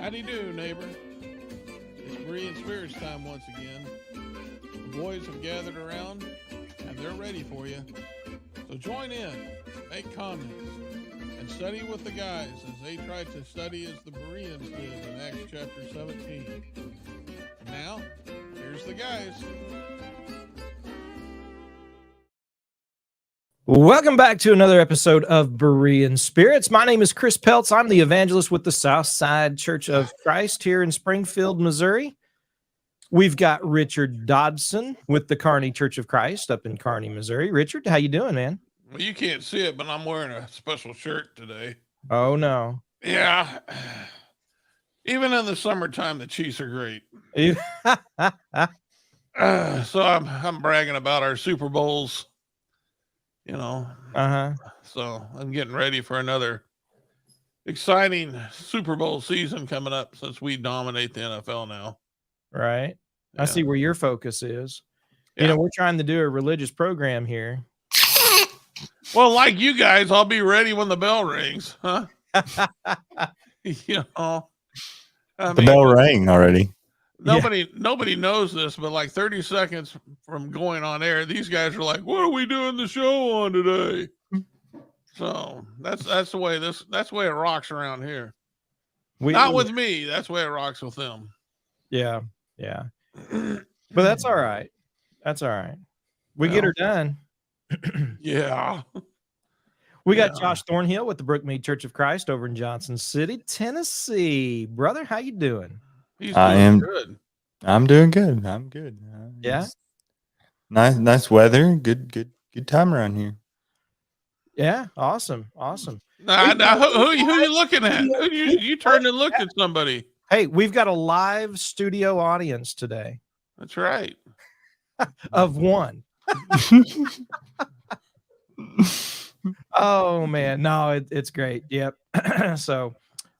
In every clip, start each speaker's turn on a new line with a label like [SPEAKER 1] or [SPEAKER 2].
[SPEAKER 1] How do you do, neighbor? It's Berean Spirits time once again. The boys have gathered around, and they're ready for you. So join in, make comments, and study with the guys as they try to study as the Bereans did in Acts chapter 17. And now, here's the guys.
[SPEAKER 2] Welcome back to another episode of Berean Spirits. My name is Chris Peltz. I'm the evangelist with the Southside Church of Christ here in Springfield, Missouri. We've got Richard Dodson with the Kearney Church of Christ up in Kearney, Missouri. Richard, how you doing, man?
[SPEAKER 1] Well, you can't see it, but I'm wearing a special shirt today.
[SPEAKER 2] Oh, no.
[SPEAKER 1] Yeah. Even in the summertime, the Chiefs are great. So I'm bragging about our Super Bowls. You know, So I'm getting ready for another exciting Super Bowl season coming up since we dominate the NFL now.
[SPEAKER 2] Right.
[SPEAKER 1] Yeah.
[SPEAKER 2] I see where your focus is.
[SPEAKER 1] Yeah.
[SPEAKER 2] You know, we're trying to do a religious program here.
[SPEAKER 1] Well, like you guys, I'll be ready when the bell rings, huh? You know,
[SPEAKER 3] the bell rang already.
[SPEAKER 1] Nobody knows this, but like 30 seconds from going on air, these guys are like, "What are we doing the show on today?" So that's the way it rocks around here. Not with me. That's the way it rocks with them.
[SPEAKER 2] Yeah. But that's all right. That's all right. We get her done.
[SPEAKER 1] Yeah.
[SPEAKER 2] We got Josh Thornhill with the Brookmead Church of Christ over in Johnson City, Tennessee. Brother, how you doing?
[SPEAKER 1] Good.
[SPEAKER 3] I'm doing good. I'm good.
[SPEAKER 2] Yeah.
[SPEAKER 3] Nice weather. Good time around here.
[SPEAKER 2] Yeah. Awesome.
[SPEAKER 1] Now, who you looking at? You turned and looked at somebody.
[SPEAKER 2] Hey, we've got a live studio audience today.
[SPEAKER 1] That's right.
[SPEAKER 2] Of one. Oh man, no, it's great. Yep. So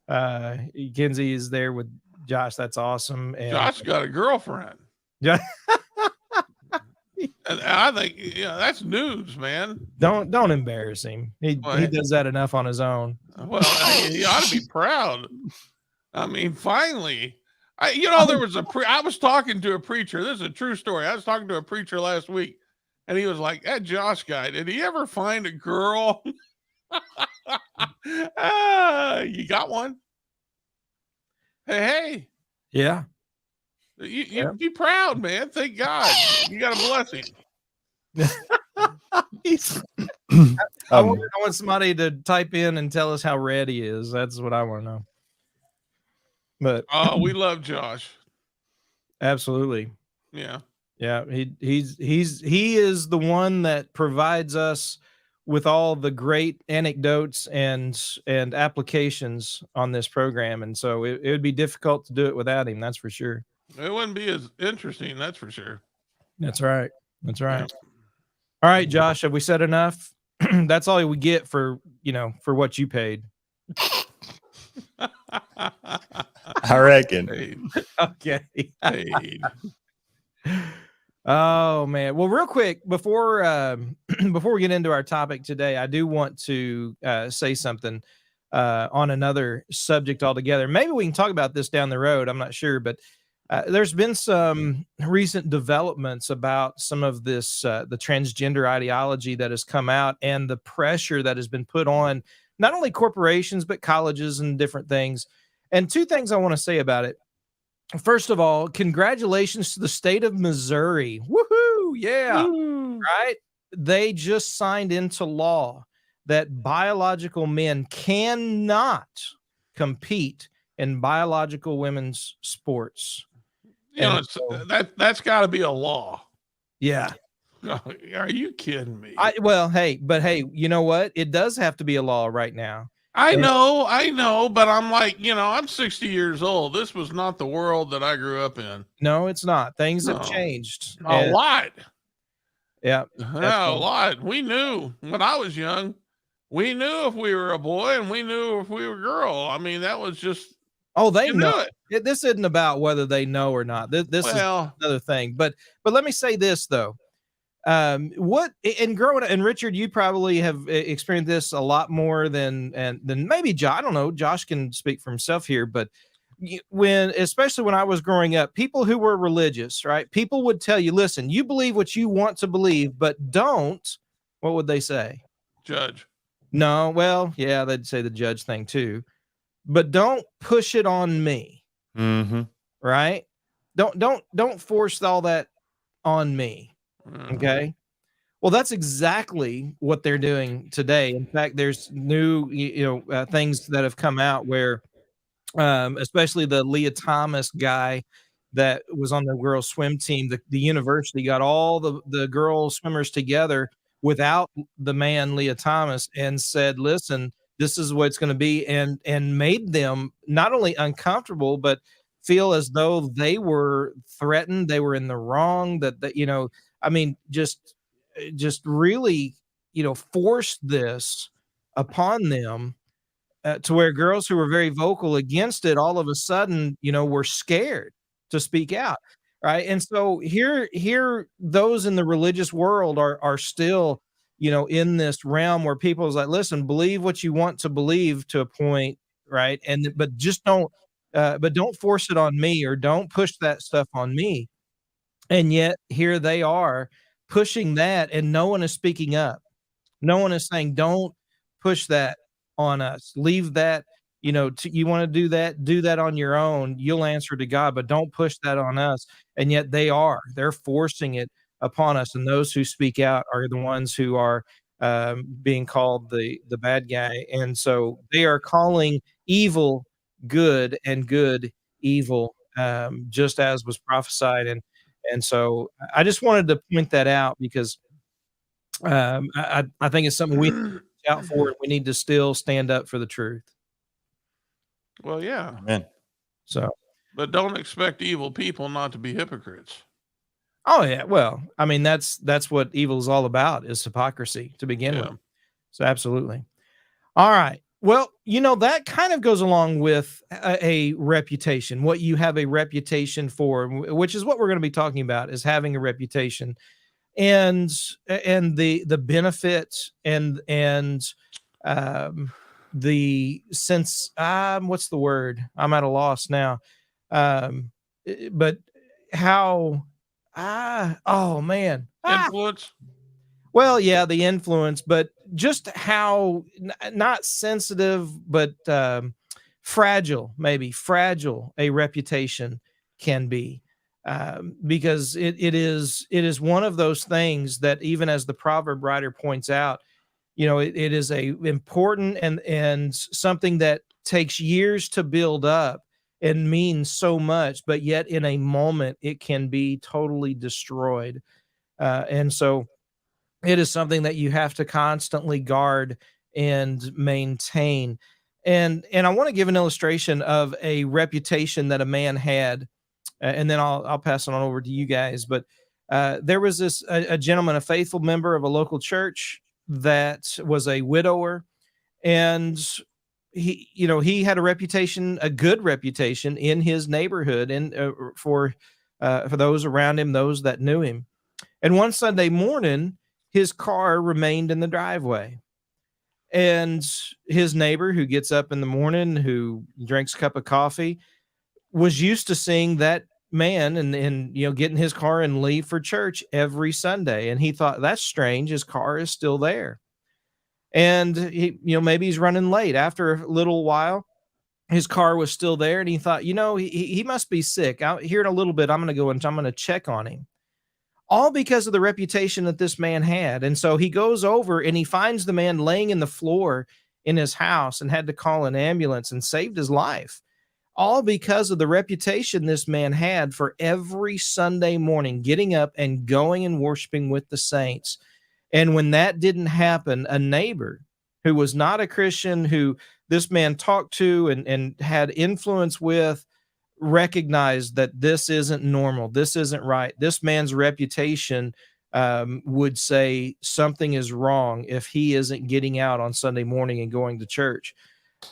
[SPEAKER 2] Kinsey is there with Josh. That's awesome. And
[SPEAKER 1] Josh got a girlfriend.
[SPEAKER 2] Yeah.
[SPEAKER 1] And I think that's news, man.
[SPEAKER 2] Don't embarrass him. He does that enough on his own.
[SPEAKER 1] Well, he ought to be proud. I mean, finally, I was talking to a preacher. This is a true story. I was talking to a preacher last week, and he was like, "That Josh guy, did he ever find a girl?" You got one? Hey.
[SPEAKER 2] Yeah.
[SPEAKER 1] You be proud, man. Thank God. You got a blessing.
[SPEAKER 2] I want somebody to type in and tell us how red he is. That's what I want to know. But
[SPEAKER 1] we love Josh.
[SPEAKER 2] Absolutely.
[SPEAKER 1] Yeah.
[SPEAKER 2] He is the one that provides us with all the great anecdotes and applications on this program, and so it would be difficult to do it without him. That's for sure.
[SPEAKER 1] It wouldn't be as interesting. That's for sure.
[SPEAKER 2] That's right.
[SPEAKER 1] Yeah.
[SPEAKER 2] All right, Josh. Have we said enough? That's all we get for what you paid.
[SPEAKER 3] I reckon.
[SPEAKER 2] Okay.
[SPEAKER 1] Paid.
[SPEAKER 2] Oh man. Well, real quick before we get into our topic today, I do want to say something on another subject altogether. Maybe we can talk about this down the road. I'm not sure, but there's been some recent developments about some of this the transgender ideology that has come out and the pressure that has been put on not only corporations but colleges and different things. And two things I want to say about it. First of all, congratulations to the state of Missouri. Woohoo! Yeah.
[SPEAKER 1] Woo.
[SPEAKER 2] Right? They just signed into law that biological men cannot compete in biological women's sports.
[SPEAKER 1] That's got to be a law.
[SPEAKER 2] Yeah.
[SPEAKER 1] Are you kidding me?
[SPEAKER 2] But you know what? It does have to be a law right now.
[SPEAKER 1] I know, but I'm like, I'm 60 years old. This was not the world that I grew up in.
[SPEAKER 2] No, it's not. Things have changed.
[SPEAKER 1] A lot.
[SPEAKER 2] Yeah.
[SPEAKER 1] A lot. We knew when I was young, we knew if we were a boy and we knew if we were a girl. I mean, that was just.
[SPEAKER 2] Oh, they know
[SPEAKER 1] it.
[SPEAKER 2] This isn't about whether they know or not. This is another thing. But let me say this, though. Growing up, and Richard, you probably have experienced this a lot more than maybe Josh. I don't know. Josh can speak for himself here, but especially when I was growing up, people who were religious, right? People would tell you, listen, you believe what you want to believe, but don't, what would they say?
[SPEAKER 1] Judge.
[SPEAKER 2] No, well, yeah, they'd say the judge thing too, but don't push it on me,
[SPEAKER 3] Mm-hmm.
[SPEAKER 2] right? Don't force all that on me. Okay. Well, that's exactly what they're doing today. In fact, there's new, things that have come out where, especially the Leah Thomas guy that was on the girls swim team, the university got all the girl swimmers together without the man Leah Thomas and said, listen, this is what it's going to be, and made them not only uncomfortable but feel as though they were threatened, they were in the wrong, that I mean, just really, forced this upon them, to where girls who were very vocal against it all of a sudden, were scared to speak out, right? And so here those in the religious world are still, in this realm where people is like, listen, believe what you want to believe to a point, right? But just don't force it on me, or don't push that stuff on me. And yet here they are pushing that, and no one is speaking up. No one is saying, don't push that on us. Leave that, you want to do that on your own. You'll answer to God, but don't push that on us. And yet they're forcing it upon us. And those who speak out are the ones who are being called the bad guy. And so they are calling evil good and good evil, just as was prophesied. And so I just wanted to point that out because I think it's something we need to watch out for. We need to still stand up for the truth.
[SPEAKER 1] Well, yeah.
[SPEAKER 3] Amen.
[SPEAKER 2] So,
[SPEAKER 1] But don't expect evil people not to be hypocrites.
[SPEAKER 2] oh yeah, well, I mean that's what evil is all about, is hypocrisy to begin with. So absolutely. All right. Well, that kind of goes along with a reputation, what you have a reputation for, which is what we're going to be talking about, is having a reputation. And the benefits and the sense, what's the word? I'm at a loss now. But how, oh man.
[SPEAKER 1] Influence?
[SPEAKER 2] Well, yeah, the influence, but just how not sensitive, but fragile a reputation can be. Because it is one of those things that, even as the proverb writer points out, it is a important and something that takes years to build up and means so much, but yet in a moment it can be totally destroyed. And so it is something that you have to constantly guard and maintain. And I want to give an illustration of a reputation that a man had, and then I'll pass it on over to you guys. But there was a gentleman, a faithful member of a local church, that was a widower, and he had a good reputation in his neighborhood, and for those around him, those that knew him. And one Sunday morning, his car remained in the driveway. And his neighbor, who gets up in the morning, who drinks a cup of coffee, was used to seeing that man and getting his car and leave for church every Sunday. And he thought, that's strange. His car is still there. And he, maybe he's running late. After a little while, his car was still there. And he thought, he must be sick. Out here in a little bit, I'm going to go and I'm going to check on him. All because of the reputation that this man had. And so he goes over and he finds the man laying in the floor in his house and had to call an ambulance and saved his life. All because of the reputation this man had for every Sunday morning getting up and going and worshiping with the saints. And when that didn't happen, a neighbor who was not a Christian, who this man talked to and had influence with, recognized that this isn't normal. This isn't right. This man's reputation would say something is wrong if he isn't getting out on Sunday morning and going to church.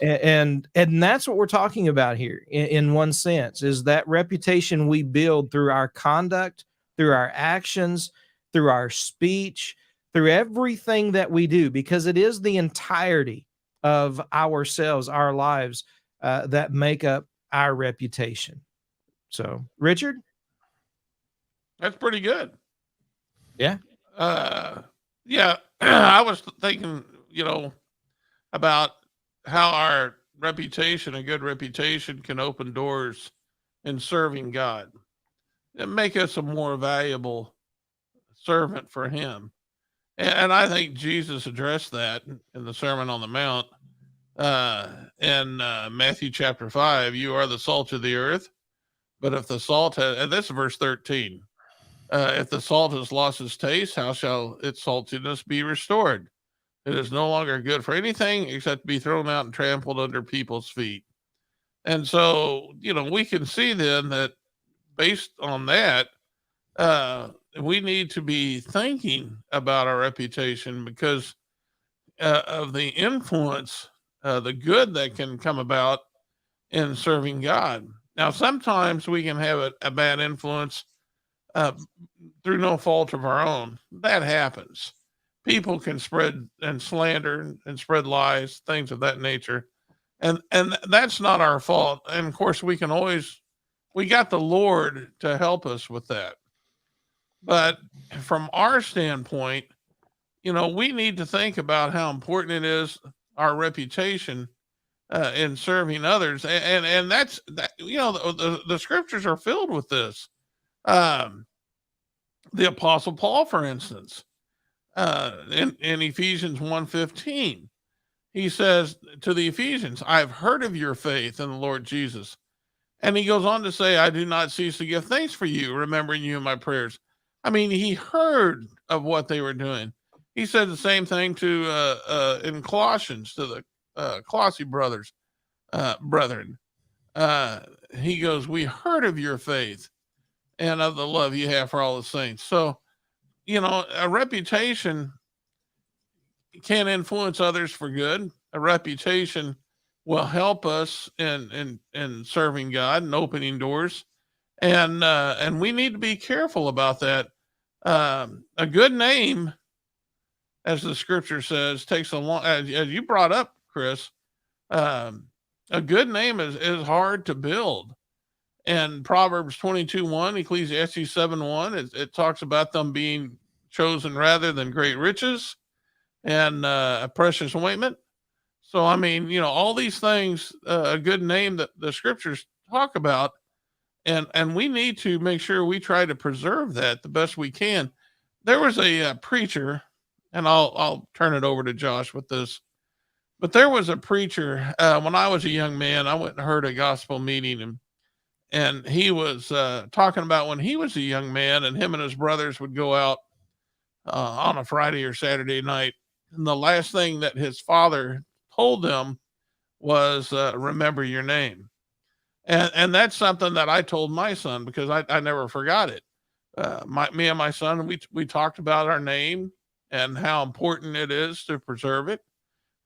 [SPEAKER 2] And that's what we're talking about here in one sense, is that reputation we build through our conduct, through our actions, through our speech, through everything that we do, because it is the entirety of ourselves, our lives, that make up our reputation. So, Richard?
[SPEAKER 1] That's pretty good.
[SPEAKER 2] Yeah.
[SPEAKER 1] Yeah, I was thinking, about how our reputation, a good reputation, can open doors in serving God and make us a more valuable servant for Him. And I think Jesus addressed that in the Sermon on the Mount in Matthew chapter 5. You are the salt of the earth, but if the salt has, and this is verse 13, if the salt has lost its taste, how shall its saltiness be restored? It is no longer good for anything except to be thrown out and trampled under people's feet. And so, we can see then that based on that, we need to be thinking about our reputation because of the influence, the good that can come about in serving God. Now, sometimes we can have a bad influence uh, through no fault of our own. That happens. People can spread and slander and spread lies, things of that nature, and that's not our fault. And of course, we got the Lord to help us with that. But from our standpoint, we need to think about how important it is our reputation in serving others, and that's that. The scriptures are filled with this. Um, the Apostle Paul, for instance, in Ephesians 1:15, he says to the Ephesians, "I've heard of your faith in the Lord Jesus." And he goes on to say, "I do not cease to give thanks for you, remembering you in my prayers." I mean, he heard of what they were doing. He said the same thing to in Colossians to the Colossi brethren. He goes, "We heard of your faith and of the love you have for all the saints." So, a reputation can influence others for good. A reputation will help us in serving God and opening doors, and we need to be careful about that. A good name, as the scripture says, takes a long. As you brought up, Chris, um, a good name is hard to build. And Proverbs 22:1, Ecclesiastes 7:1, it talks about them being chosen rather than great riches and a precious ointment. So, I mean, all these things, a good name that the scriptures talk about, and we need to make sure we try to preserve that the best we can. There was a preacher, and I'll turn it over to Josh with this, but there was a preacher when I was a young man. I went and heard a gospel meeting, and he was talking about when he was a young man, and him and his brothers would go out on a Friday or Saturday night, and the last thing that his father told them was remember your name. And that's something that I told my son because I never forgot it. Me and my son, we talked about our name and how important it is to preserve it.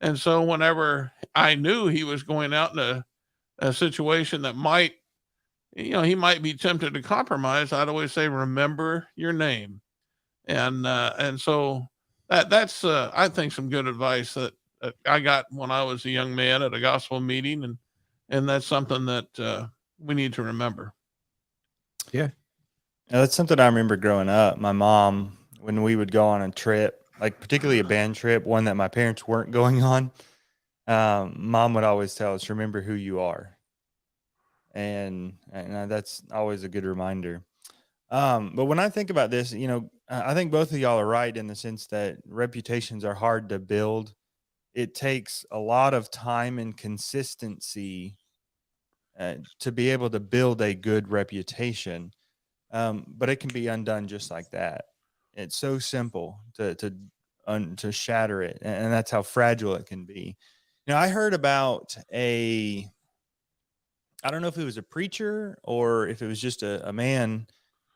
[SPEAKER 1] And so whenever I knew he was going out in a situation that might, he might be tempted to compromise, I'd always say, remember your name. And so that's I think some good advice that I got when I was a young man at a gospel meeting, and that's something that we need to remember.
[SPEAKER 2] Yeah.
[SPEAKER 3] Now, that's something I remember growing up. My mom, when we would go on a trip, like particularly a band trip, one that my parents weren't going on, mom would always tell us, remember who you are. And that's always a good reminder. But when I think about this, I think both of y'all are right in the sense that reputations are hard to build. It takes a lot of time and consistency to be able to build a good reputation. But it can be undone just like that. It's so simple to shatter it, and that's how fragile it can be. I heard about I don't know if it was a preacher or if it was just a man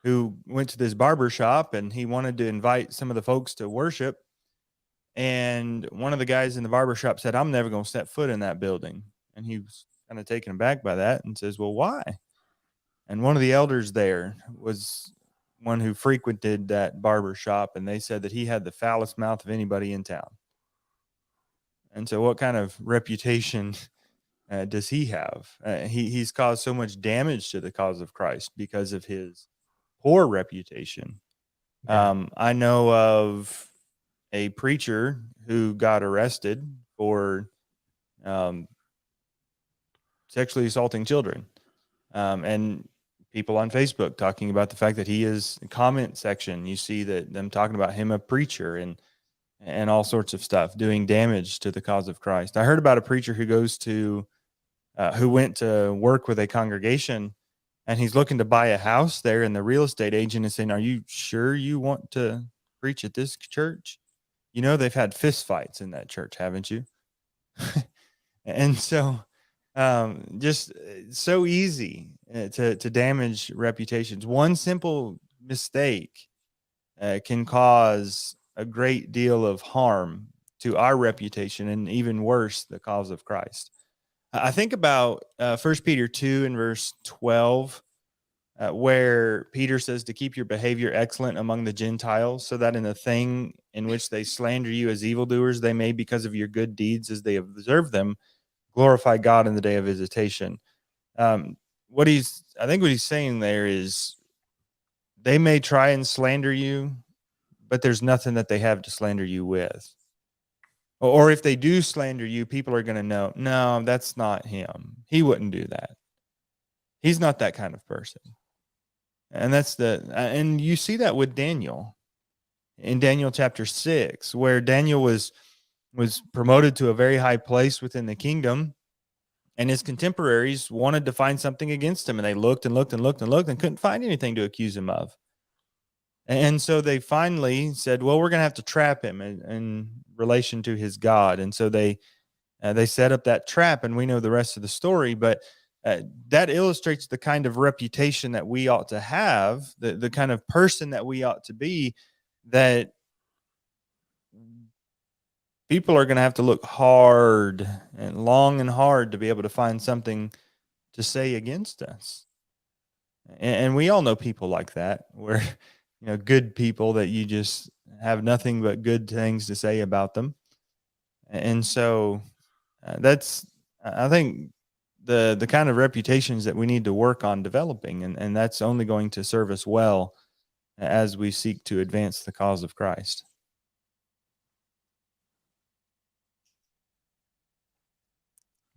[SPEAKER 3] who went to this barber shop and he wanted to invite some of the folks to worship. And one of the guys in the barber shop said, "I'm never going to step foot in that building." And he was kind of taken aback by that and says, "Well, why?" And one of the elders there was one who frequented that barber shop, and they said that he had the foulest mouth of anybody in town. And so what kind of reputation does he have? He's caused so much damage to the cause of Christ because of his poor reputation.
[SPEAKER 2] Yeah.
[SPEAKER 3] I know of a preacher who got arrested for sexually assaulting children, and people on Facebook talking about the fact that he is comment section. You see that them talking about him a preacher and all sorts of stuff doing damage to the cause of Christ. I heard about a preacher who went to work with a congregation, and he's looking to buy a house there, and the real estate agent is saying, "Are you sure you want to preach at this church? You know they've had fist fights in that church, haven't you?" And so just so easy to damage reputations. One simple mistake can cause a great deal of harm to our reputation, and even worse, the cause of Christ. I think about 1 Peter 2 and verse 12, where Peter says to keep your behavior excellent among the Gentiles, so that in the thing in which they slander you as evildoers, they may, because of your good deeds as they observe them, glorify God in the day of visitation. I think what he's saying there is they may try and slander you, but there's nothing that they have to slander you with. Or if they do slander you, people are going to know, no, that's not him. He wouldn't do that. He's not that kind of person. And and you see that with Daniel in Daniel chapter 6, where Daniel was promoted to a very high place within the kingdom, and his contemporaries wanted to find something against him, and they looked and looked and looked and looked and couldn't find anything to accuse him of. And so they finally said, well, we're going to have to trap him in relation to his God. And so they set up that trap, and we know the rest of the story. But that illustrates the kind of reputation that we ought to have, the kind of person that we ought to be, that people are going to have to look hard and long and hard to be able to find something to say against us. And we all know people like that, where good people that you just have nothing but good things to say about them. And so I think the kind of reputations that we need to work on developing, and that's only going to serve us well as we seek to advance the cause of Christ.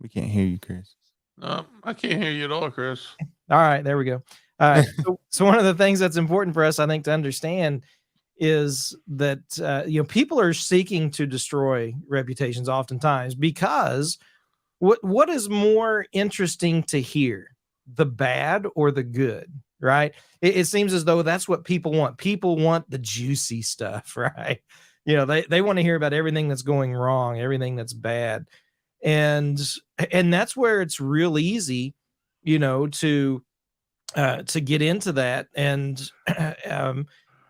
[SPEAKER 3] We can't hear you, Chris.
[SPEAKER 1] No, I can't hear you at all, Chris.
[SPEAKER 2] All right, there we go. So one of the things that's important for us, I think, to understand is that people are seeking to destroy reputations oftentimes, because what is more interesting to hear, the bad or the good, right? It seems as though that's what people want. People want the juicy stuff, right? They want to hear about everything that's going wrong, everything that's bad. And that's where it's real easy, to get into that. And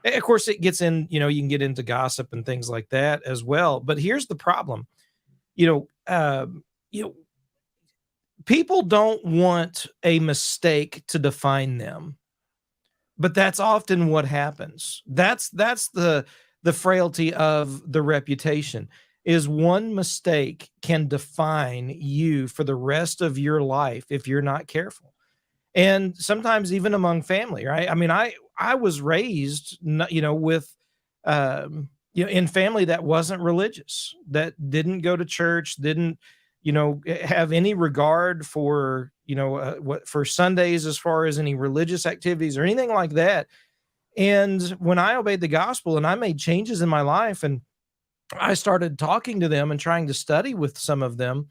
[SPEAKER 2] of course it gets in, you can get into gossip and things like that as well. But here's the problem. People don't want a mistake to define them, but that's often what happens. That's the frailty of the reputation. Is one mistake can define you for the rest of your life if you're not careful. And sometimes even among family, right? I mean, I was raised, with, in family that wasn't religious, that didn't go to church, didn't, have any regard for, for Sundays as far as any religious activities or anything like that. And when I obeyed the gospel and I made changes in my life, and I started talking to them and trying to study with some of them,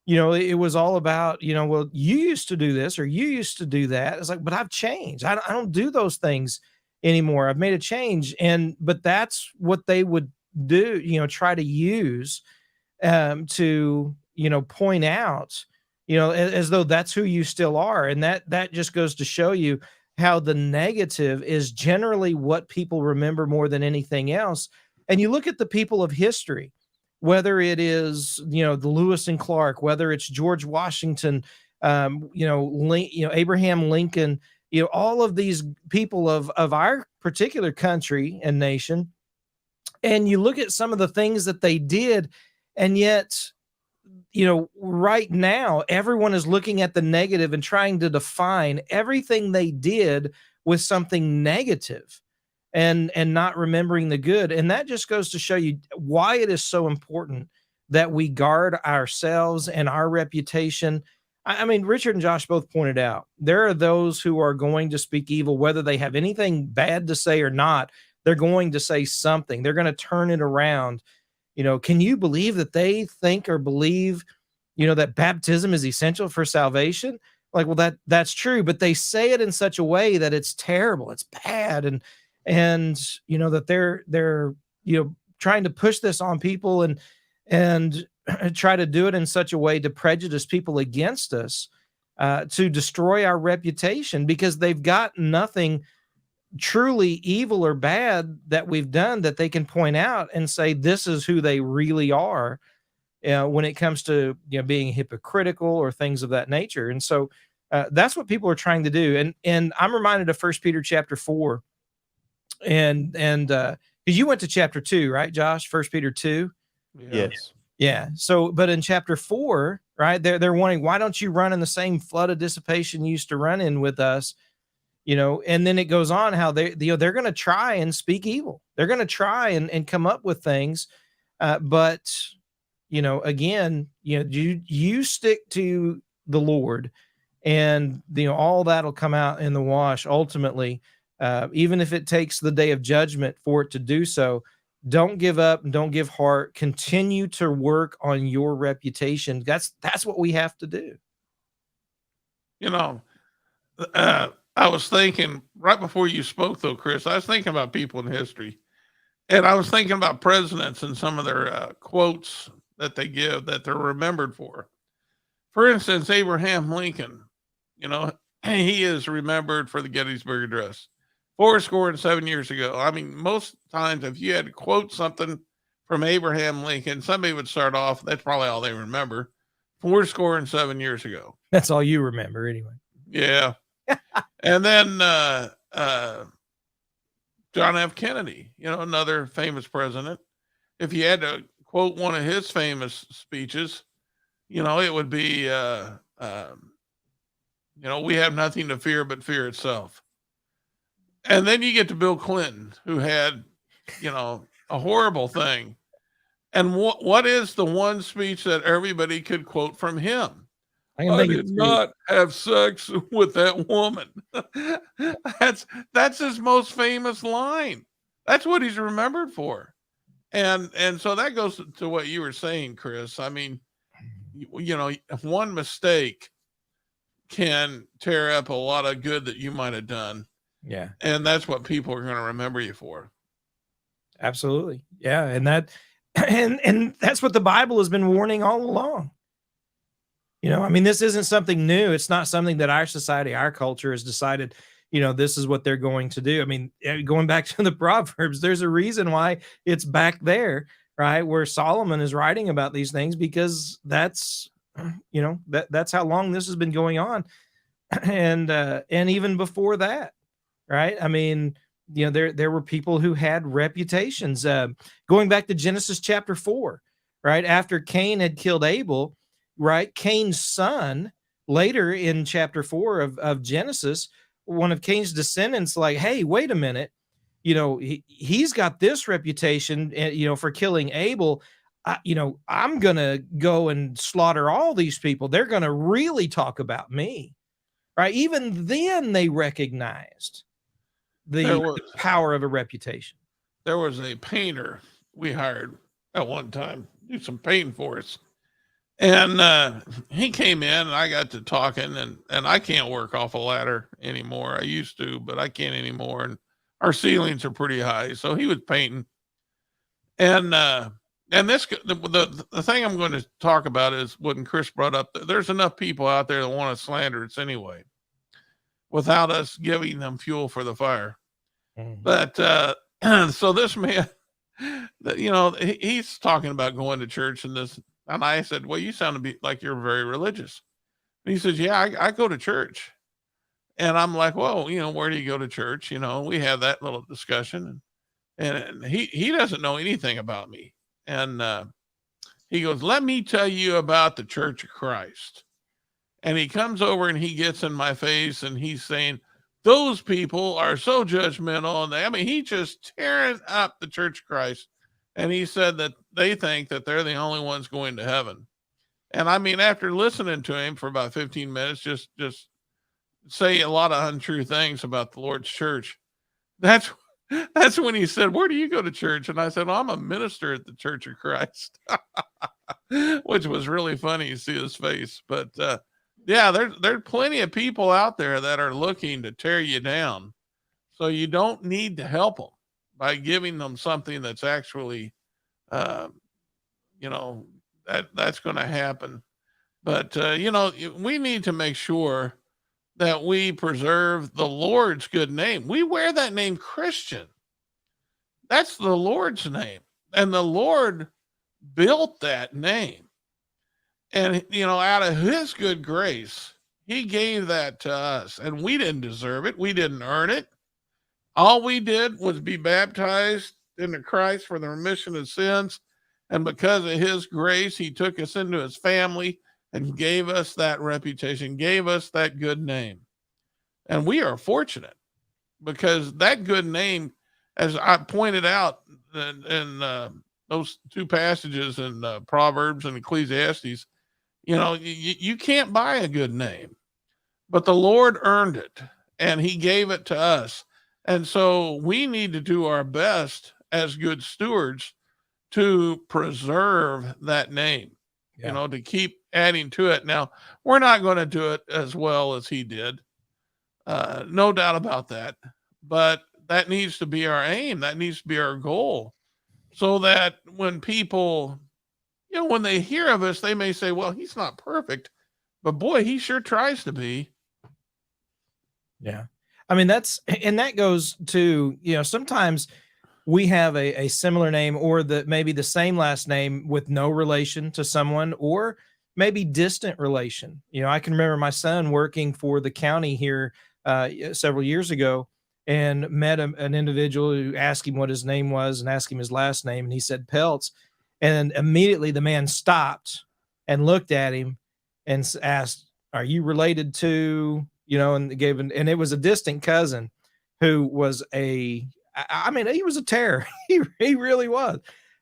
[SPEAKER 2] it was all about, well, you used to do this or you used to do that. It's like, but I've changed. I don't do those things anymore. I've made a change. But that's what they would do, try to use to, point out, as though that's who you still are. And that just goes to show you how the negative is generally what people remember more than anything else. And you look at the people of history, whether it is, the Lewis and Clark, whether it's George Washington, Abraham Lincoln, all of these people of our particular country and nation. And you look at some of the things that they did, and yet right now, everyone is looking at the negative and trying to define everything they did with something negative and not remembering the good. And that just goes to show you why it is so important that we guard ourselves and our reputation. I mean, Richard and Josh both pointed out there are those who are going to speak evil, whether they have anything bad to say or not. They're going to say something. They're going to turn it around. Can you believe that they think or believe, that baptism is essential for salvation? Like, well, that's true, but they say it in such a way that it's terrible, it's bad, and that they're trying to push this on people and try to do it in such a way to prejudice people against us, to destroy our reputation, because they've got nothing truly evil or bad that we've done that they can point out and say this is who they really are, when it comes to being hypocritical or things of that nature. And so that's what people are trying to do. And I'm reminded of 1 Peter chapter 4, and because you went to chapter 2, right, Josh? 1 Peter 2.
[SPEAKER 3] Yes.
[SPEAKER 2] Yeah. So, but in chapter 4, right, they're wondering, why don't you run in the same flood of dissipation you used to run in with us? And then it goes on how they're going to try and speak evil. They're going to try and come up with things. But, again, you stick to the Lord, and, all that'll come out in the wash ultimately, even if it takes the day of judgment for it to do so. Don't give up. Don't give heart. Continue to work on your reputation. That's what we have to do.
[SPEAKER 1] I was thinking right before you spoke, though, Chris, I was thinking about people in history, and I was thinking about presidents and some of their quotes that they give that they're remembered for. For instance, Abraham Lincoln, he is remembered for the Gettysburg Address 7 years ago. I mean, most times if you had to quote something from Abraham Lincoln, somebody would start off, that's probably all they remember, 7 years ago.
[SPEAKER 2] That's all you remember anyway.
[SPEAKER 1] Yeah. And then John F. Kennedy, another famous president. If you had to quote one of his famous speeches, it would be, we have nothing to fear but fear itself. And then you get to Bill Clinton, who had, a horrible thing. And what is the one speech that everybody could quote from him? I did not have sex with that woman. That's his most famous line. That's what he's remembered for. And so that goes to what you were saying, Chris. I mean, one mistake can tear up a lot of good that you might have done.
[SPEAKER 2] Yeah.
[SPEAKER 1] And that's what people are going to remember you for.
[SPEAKER 2] Absolutely. Yeah. And that's what the Bible has been warning all along. This isn't something new. It's not something that our society, our culture has decided, this is what they're going to do. I mean, going back to the Proverbs, there's a reason why it's back there, right? Where Solomon is writing about these things, because that's, that's how long this has been going on. And even before that, right? I mean, there were people who had reputations, going back to Genesis chapter 4, right? After Cain had killed Abel, right? Cain's son, later in chapter 4 of Genesis, one of Cain's descendants, like, hey, wait a minute, he's got this reputation, for killing Abel. I'm gonna go and slaughter all these people. They're gonna really talk about me, right? Even then, they recognized the power of a reputation.
[SPEAKER 1] There was a painter we hired at one time, do some painting for us. And he came in, and I got to talking, and I can't work off a ladder anymore. I used to, but I can't anymore. And our ceilings are pretty high. So he was painting. And this, the thing I'm going to talk about is when Chris brought up, there's enough people out there that want to slander us anyway, without us giving them fuel for the fire. Mm-hmm. But so this man, he's talking about going to church and this. And I said, well, you sound to be like you're very religious. And he says, yeah, I go to church. And I'm like, well, where do you go to church? We had that little discussion. And he doesn't know anything about me. And He goes, let me tell you about the Church of Christ. And he comes over and he gets in my face and he's saying, those people are so judgmental. And I mean, he just tearing up the Church of Christ. And he said that they think that they're the only ones going to heaven. And I mean, after listening to him for about 15 minutes, just say a lot of untrue things about the Lord's church. That's when he said, where do you go to church? And I said, well, I'm a minister at the Church of Christ, which was really funny to see his face. But yeah, there's plenty of people out there that are looking to tear you down. So you don't need to help them by giving them something that's actually, that's going to happen. But, we need to make sure that we preserve the Lord's good name. We wear that name Christian. That's the Lord's name. And the Lord built that name. And, out of his good grace, he gave that to us. And we didn't deserve it. We didn't earn it. All we did was be baptized into Christ for the remission of sins. And because of his grace, he took us into his family and gave us that reputation, gave us that good name. And we are fortunate because that good name, as I pointed out in those two passages in Proverbs and Ecclesiastes, you can't buy a good name, but the Lord earned it and he gave it to us. And so we need to do our best as good stewards to preserve that name, to keep adding to it. Now, we're not going to do it as well as he did. No doubt about that. But that needs to be our aim. That needs to be our goal. So that when people, when they hear of us, they may say, well, he's not perfect, but boy, he sure tries to be.
[SPEAKER 2] Yeah. I mean, that goes to, sometimes we have a similar name or maybe the same last name with no relation to someone or maybe distant relation. I can remember my son working for the county here several years ago and met an individual who asked him what his name was and asked him his last name. And he said Peltz. And immediately the man stopped and looked at him and asked, are you related to, and and it was a distant cousin who was he was a terror. He really was.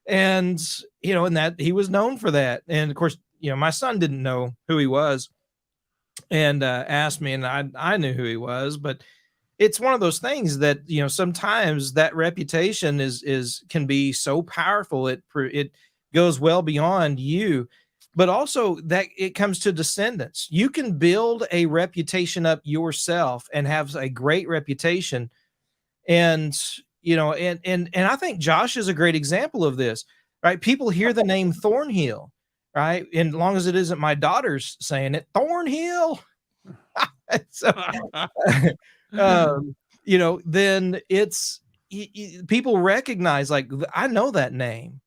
[SPEAKER 2] And, and that he was known for that. And of course, my son didn't know who he was and asked me, and I knew who he was, but it's one of those things that, sometimes that reputation can be so powerful. It goes well beyond you, but also that it comes to descendants. You can build a reputation up yourself and have a great reputation. And, and I think Josh is a great example of this, right? People hear the name Thornhill, right? And as long as it isn't my daughter's saying it, Thornhill. So, then it's people recognize, like, I know that name,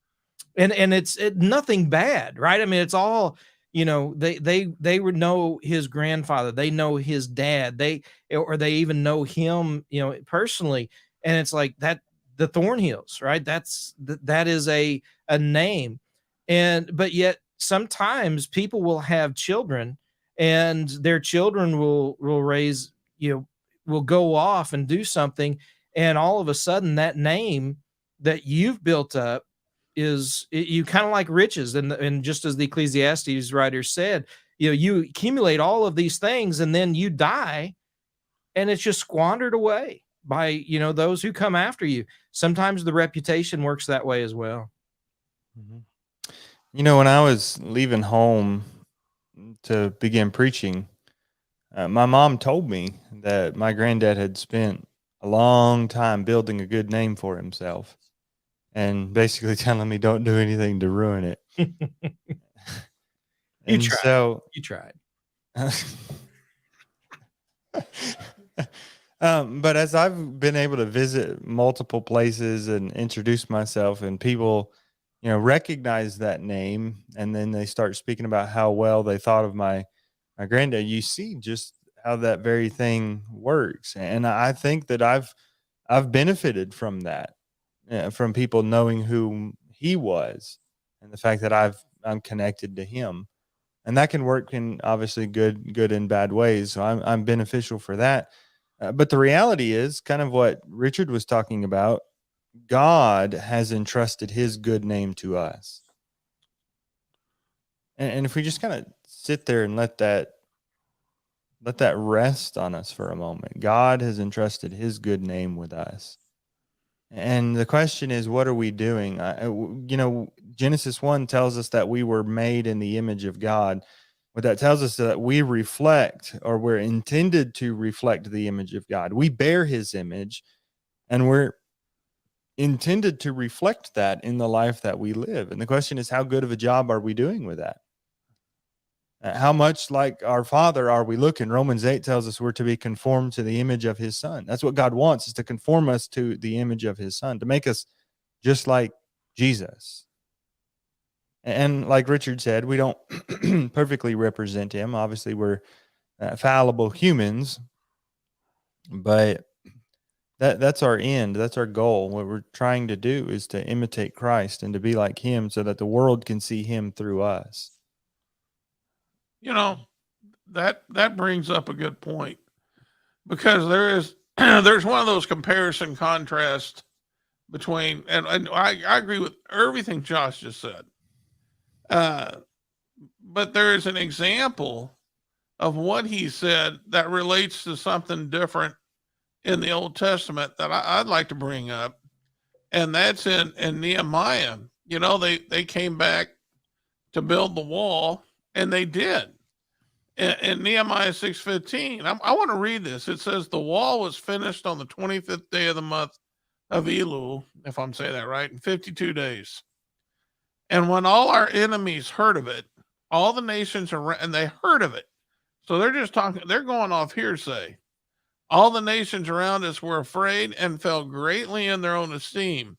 [SPEAKER 2] and it's nothing bad, right? I mean, it's all, they would know his grandfather, they know his dad, they even know him, personally, and it's like that, the Thornhills, right? That is a name, but yet sometimes people will have children, and their children will raise, will go off and do something, and all of a sudden that name that you've built up you kind of like riches, and just as the Ecclesiastes writer said, you accumulate all of these things and then you die and it's just squandered away by those who come after you. Sometimes the reputation works that way as well.
[SPEAKER 3] Mm-hmm. When I was leaving home to begin preaching, my mom told me that my granddad had spent a long time building a good name for himself and basically telling me don't do anything to ruin it.
[SPEAKER 2] You tried.
[SPEAKER 3] But as I've been able to visit multiple places and introduce myself, and people, recognize that name, and then they start speaking about how well they thought of my granddad, you see just how that very thing works. And I think that I've benefited from that, from people knowing who he was, and the fact that I've I'm connected to him. And that can work in obviously good and bad ways. So I'm beneficial for that. But the reality is kind of what Richard was talking about. God has entrusted his good name to us. And if we just kind of sit there and let that rest on us for a moment, God has entrusted his good name with us. And the question is, what are we doing? Genesis 1 tells us that we were made in the image of God. What that tells us is that we reflect, or we're intended to reflect, the image of God. We bear his image, and we're intended to reflect that in the life that we live. And the question is, how good of a job are we doing with that? How much like our Father are we looking? Romans 8 tells us we're to be conformed to the image of his Son. That's what God wants, is to conform us to the image of his Son, to make us just like Jesus. And like Richard said, we don't perfectly represent him. Obviously, we're fallible humans, but that's our end. That's our goal. What we're trying to do is to imitate Christ and to be like him so that the world can see him through us.
[SPEAKER 1] That brings up a good point, because there's one of those comparison contrasts between, and I agree with everything Josh just said. But there is an example of what he said that relates to something different in the Old Testament that I'd like to bring up, and that's in Nehemiah. They came back to build the wall, and they did. In Nehemiah 6:15, I want to read this. It says, the wall was finished on the 25th day of the month of Elul, if I'm saying that right, in 52 days. And when all our enemies heard of it, all the nations around, and they heard of it. So they're going off hearsay. All the nations around us were afraid and fell greatly in their own esteem,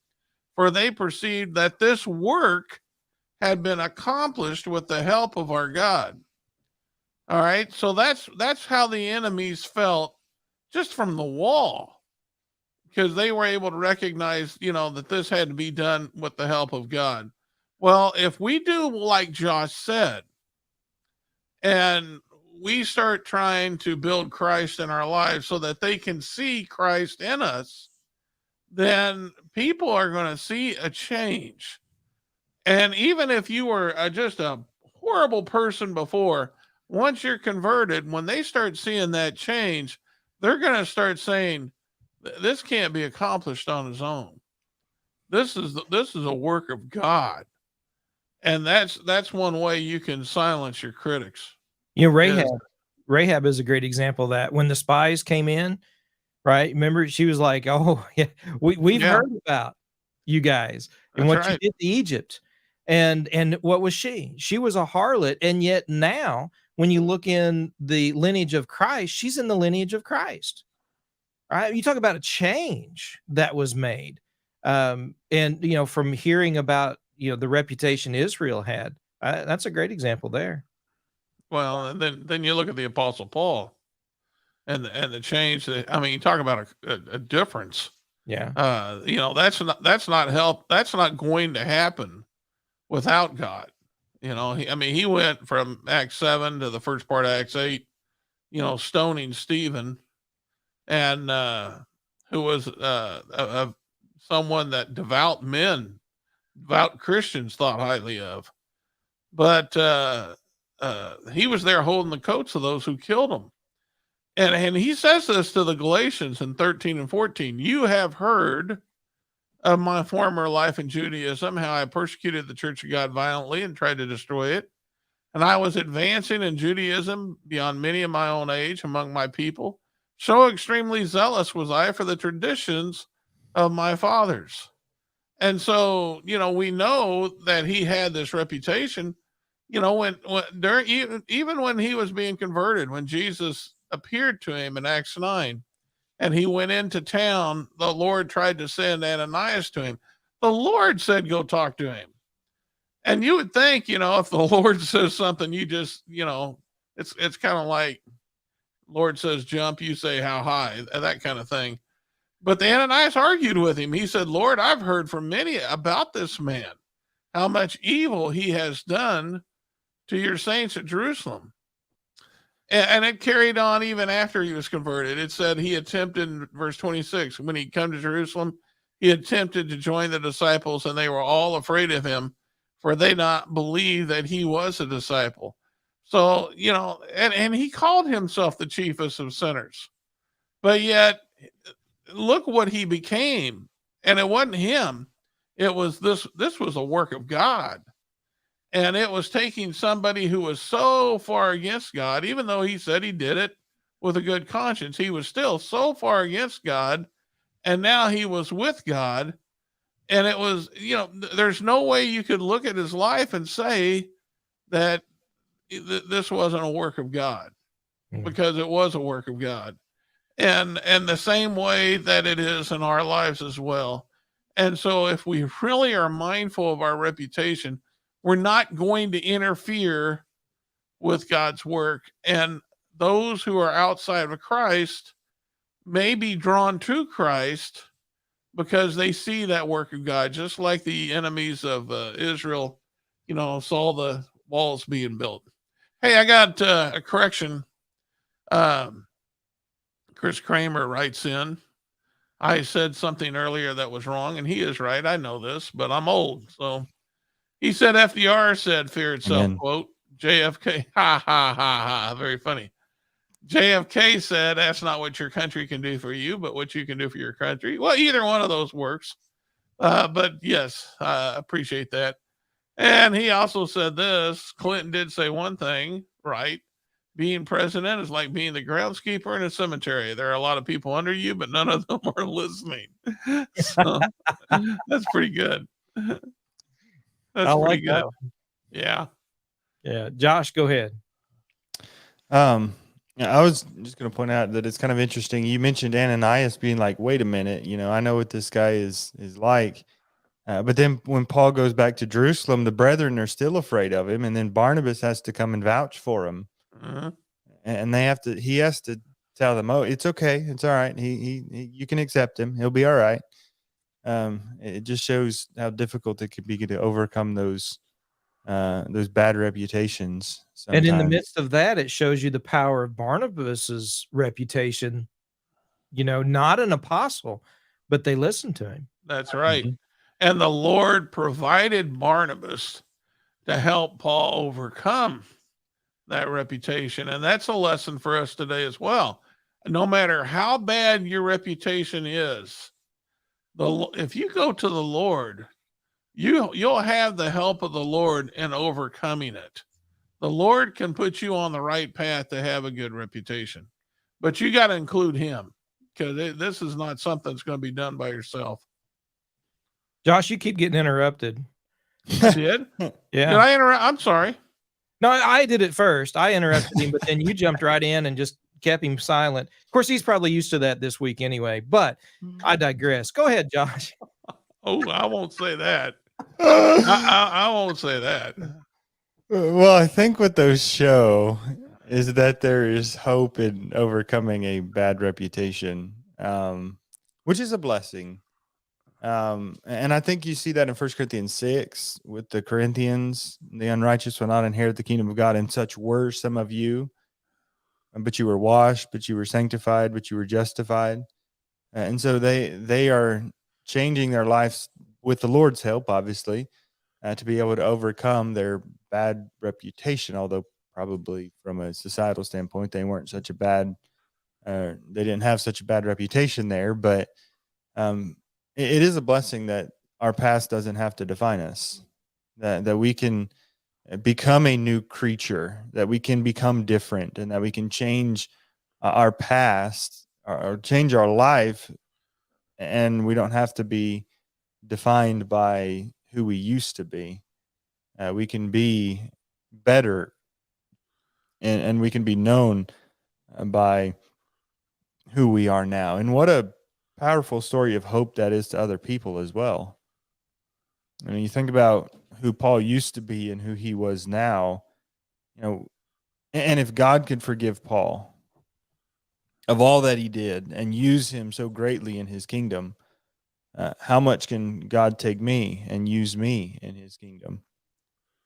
[SPEAKER 1] for they perceived that this work had been accomplished with the help of our God. All right, so that's how the enemies felt just from the wall, because they were able to recognize, that this had to be done with the help of God. Well, if we do like Josh said, and we start trying to build Christ in our lives so that they can see Christ in us, then people are going to see a change. And even if you were just a horrible person before, once you're converted, when they start seeing that change, they're going to start saying, this can't be accomplished on its own. This is a work of God. And that's one way you can silence your critics.
[SPEAKER 2] Rahab is a great example of that. When the spies came in, right? Remember, she was like, "Oh, yeah, we've heard about you guys and what you did to Egypt." And what was she? She was a harlot, and yet now, when you look in the lineage of Christ, she's in the lineage of Christ. Right? You talk about a change that was made, and from hearing about the reputation Israel had, that's a great example there.
[SPEAKER 1] Well, and then you look at the Apostle Paul, and the change that, you talk about a difference.
[SPEAKER 2] Yeah.
[SPEAKER 1] That's not help. That's not going to happen without God. He went from Acts 7 to the first part of Acts 8, stoning Stephen, and who was someone that devout Christians thought highly of. But he was there holding the coats of those who killed him. And he says this to the Galatians in 13 and 14. You have heard of my former life in Judaism, how I persecuted the church of God violently and tried to destroy it. And I was advancing in Judaism beyond many of my own age among my people. So extremely zealous was I for the traditions of my fathers. And so, we know that he had this reputation, when even when he was being converted, when Jesus appeared to him in Acts 9, and he went into town, the Lord tried to send Ananias to him. The Lord said, go talk to him. And you would think, if the Lord says something, you just, it's kind of like Lord says, jump, you say how high, that kind of thing. But the Ananias argued with him. He said, Lord, I've heard from many about this man, how much evil he has done to your saints at Jerusalem. And it carried on even after he was converted. It said he attempted, in verse 26, when he come to Jerusalem, he attempted to join the disciples, and they were all afraid of him, for they not believe that he was a disciple. So, and he called himself the chiefest of sinners. But yet, look what he became. And it wasn't him. It was this was a work of God. And it was taking somebody who was so far against God, even though he said he did it with a good conscience, he was still so far against God. And now he was with God. And it was, there's no way you could look at his life and say that this wasn't a work of God, because it was a work of God. And the same way that it is in our lives as well. And so if we really are mindful of our reputation, we're not going to interfere with God's work. And those who are outside of Christ may be drawn to Christ because they see that work of God, just like the enemies of Israel, saw the walls being built. Hey, I got a correction. Chris Kramer writes in, I said something earlier that was wrong, and he is right. I know this, but I'm old. So he said FDR said fear itself,
[SPEAKER 3] Amen.
[SPEAKER 1] quote, JFK, ha, ha, ha, ha. Very funny. JFK said, that's not what your country can do for you, but what you can do for your country. Well, either one of those works. But yes, I appreciate that. And he also said this, Clinton did say one thing, right? Being president is like being the groundskeeper in a cemetery. There are a lot of people under you, but none of them are listening. So that's pretty good. That's
[SPEAKER 2] I like
[SPEAKER 1] pretty good.
[SPEAKER 2] that.
[SPEAKER 1] Yeah.
[SPEAKER 2] Yeah. Josh, go ahead.
[SPEAKER 3] I was just going to point out that it's kind of interesting. You mentioned Ananias being like, wait a minute, I know what this guy is like. But then when Paul goes back to Jerusalem, the brethren are still afraid of him. And then Barnabas has to come and vouch for him.
[SPEAKER 1] Uh-huh.
[SPEAKER 3] And he has to tell them, oh, it's okay. It's all right. You can accept him. He'll be all right. It just shows how difficult it can be to overcome those bad reputations. Sometimes.
[SPEAKER 2] And in the midst of that, it shows you the power of Barnabas's reputation, not an apostle, but they listened to him.
[SPEAKER 1] That's right.
[SPEAKER 3] Mm-hmm.
[SPEAKER 1] And the Lord provided Barnabas to help Paul overcome that reputation. And that's a lesson for us today as well. No matter how bad your reputation is, if you go to the Lord, you'll have the help of the Lord in overcoming it. The Lord can put you on the right path to have a good reputation, but you got to include him, because this is not something that's going to be done by yourself.
[SPEAKER 2] Josh, you keep getting interrupted.
[SPEAKER 1] I did?
[SPEAKER 2] Yeah.
[SPEAKER 1] Did I interrupt? I'm sorry.
[SPEAKER 2] No, I did it first. I interrupted him, but then you jumped right in and just kept him silent. Of course, he's probably used to that this week anyway, but I digress. Go ahead, Josh.
[SPEAKER 1] Oh, I won't say that. I won't say that.
[SPEAKER 3] Well, I think what those show is that there is hope in overcoming a bad reputation, which is a blessing. And I think you see that in 1 Corinthians 6 with the Corinthians. The unrighteous will not inherit the kingdom of God, and such were some of you. But you were washed, but you were sanctified, but you were justified. And so they are changing their lives with the Lord's help, obviously, to be able to overcome their bad reputation, although probably from a societal standpoint, they weren't such a bad, they didn't have such a bad reputation there. But it is a blessing that our past doesn't have to define us, that we can become a new creature, that we can become different, and that we can change our past or change our life, and we don't have to be defined by who we used to be. We can be better, and we can be known by who we are now. And what a powerful story of hope that is to other people as well. I mean, you think about who Paul used to be and who he was now, and if God could forgive Paul of all that he did and use him so greatly in his kingdom, How much can God take me and use me in his kingdom?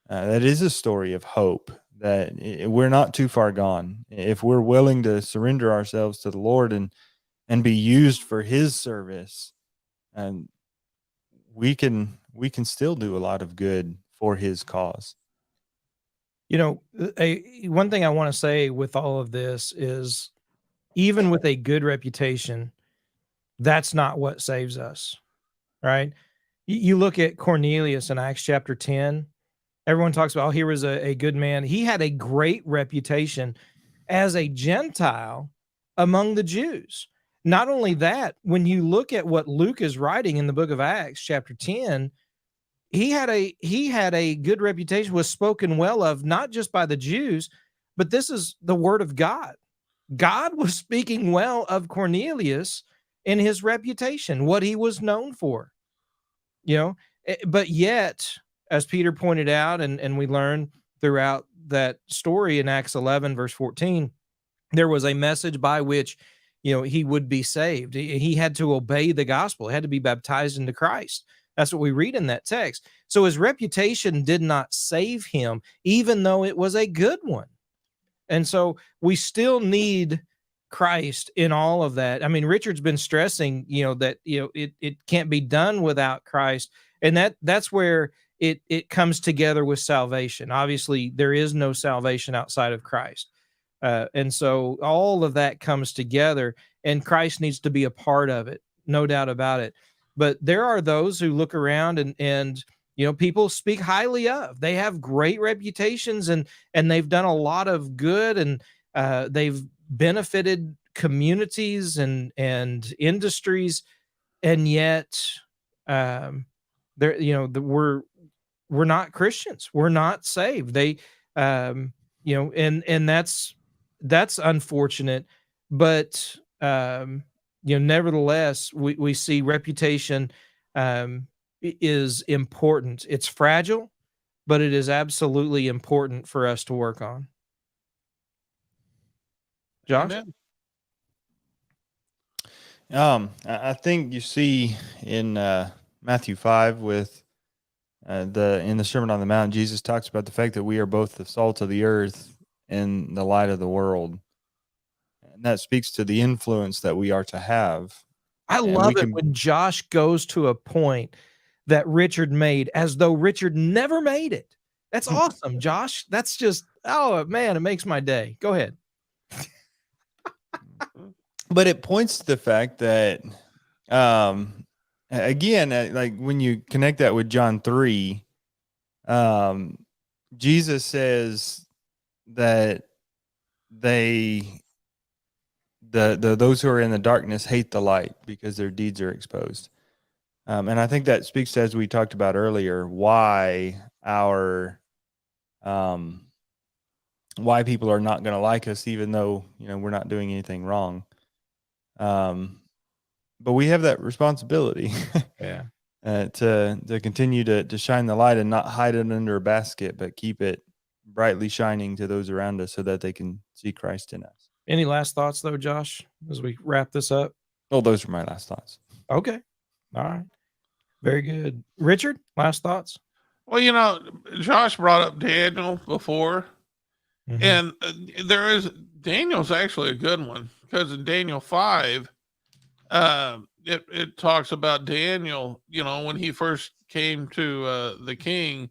[SPEAKER 3] That is a story of hope, that we're not too far gone. If we're willing to surrender ourselves to the Lord and be used for his service, and we can still do a lot of good for his cause.
[SPEAKER 2] You know, one thing I want to say with all of this is, even with a good reputation, that's not what saves us, right? You look at Cornelius in Acts chapter 10. Everyone talks about, oh, he was a good man. He had a great reputation as a Gentile among the Jews. Not only that, when you look at what Luke is writing in the book of Acts chapter 10, he had a good reputation, was spoken well of, not just by the Jews, but this is the word of God. God was speaking well of Cornelius in his reputation, what he was known for, but yet, as Peter pointed out, and we learn throughout that story in Acts 11, verse 14, there was a message by which, he would be saved. He had to obey the gospel. He had to be baptized into Christ. That's what we read in that text. So his reputation did not save him, even though it was a good one. And so we still need Christ in all of that. I mean, Richard's been stressing, that, it can't be done without Christ. And that's where it comes together with salvation. Obviously, there is no salvation outside of Christ. And so all of that comes together, and Christ needs to be a part of it, no doubt about it. But there are those who look around and people speak highly of. They have great reputations, and they've done a lot of good, and they've benefited communities and industries, and yet we're not Christians. We're not saved. They and that's unfortunate, but nevertheless, we see reputation is important. It's fragile, but it is absolutely important for us to work on. Josh?
[SPEAKER 1] Amen.
[SPEAKER 3] I think you see in Matthew 5 with in the Sermon on the Mount, Jesus talks about the fact that we are both the salt of the earth and the light of the world. And that speaks to the influence that we are to have.
[SPEAKER 2] I love it when Josh goes to a point that Richard made as though Richard never made it. That's awesome, Josh. That's just, oh man, it makes my day. Go ahead.
[SPEAKER 3] But it points to the fact that, again, like when you connect that with John 3, Jesus says that those who are in the darkness hate the light because their deeds are exposed. And I think that speaks to, as we talked about earlier, why why people are not going to like us, even though, we're not doing anything wrong. But we have that responsibility to continue to shine the light and not hide it under a basket, but keep it brightly shining to those around us so that they can see Christ in us.
[SPEAKER 2] Any last thoughts though, Josh, as we wrap this up?
[SPEAKER 3] Oh, those are my last thoughts.
[SPEAKER 2] Okay. All right. Very good. Richard, last thoughts?
[SPEAKER 1] Well, Josh brought up Daniel before, and Daniel's actually a good one, because in Daniel 5, it talks about Daniel, when he first came to the king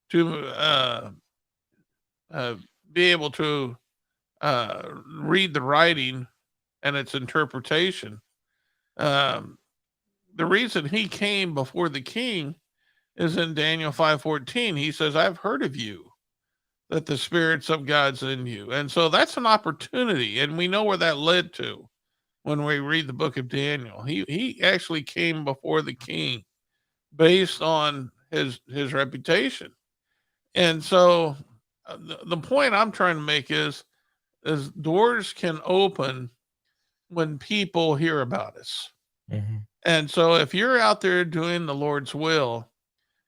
[SPEAKER 1] to be able to read the writing and its interpretation. The reason he came before the king is in Daniel 5:14. He says, I've heard of you, that the spirits of God's in you. And so that's an opportunity. And we know where that led to when we read the book of Daniel. He actually came before the king based on his reputation. And so the point I'm trying to make is doors can open when people hear about us.
[SPEAKER 2] Mm-hmm.
[SPEAKER 1] And so if you're out there doing the Lord's will,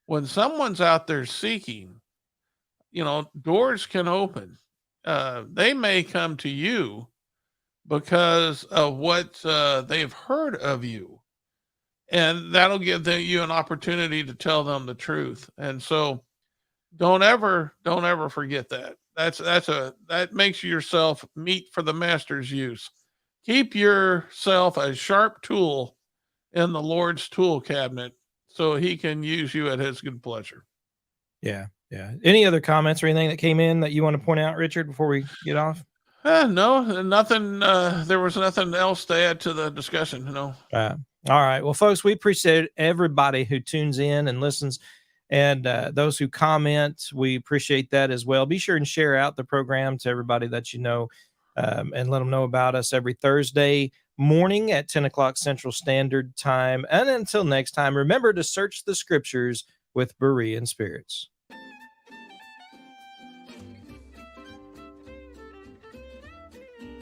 [SPEAKER 1] when someone's out there seeking, doors can open. They may come to you because of what they've heard of you. and that'll give you an opportunity to tell them the truth. And so don't ever forget that. That makes yourself meat for the master's use. Keep yourself a sharp tool in the Lord's tool cabinet so he can use you at his good pleasure.
[SPEAKER 2] Yeah. Yeah. Any other comments or anything that came in that you want to point out, Richard, before we get off?
[SPEAKER 1] No, nothing. There was nothing else to add to the discussion. No.
[SPEAKER 2] All right. Well, folks, we appreciate everybody who tunes in and listens, and those who comment. We appreciate that as well. Be sure and share out the program to everybody that you know, and let them know about us every Thursday morning at 10 o'clock Central Standard Time. And until next time, remember to search the scriptures with Berean spirits.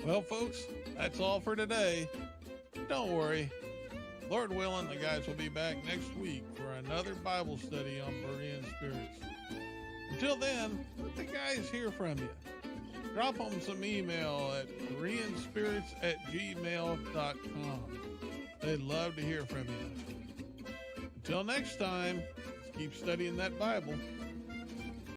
[SPEAKER 1] Well, folks, that's all for today. Don't worry. Lord willing, the guys will be back next week for another Bible study on Berean spirits. Until then, let the guys hear from you. Drop them some email at bereanspirits@gmail.com. They'd love to hear from you. Until next time, let's keep studying that Bible.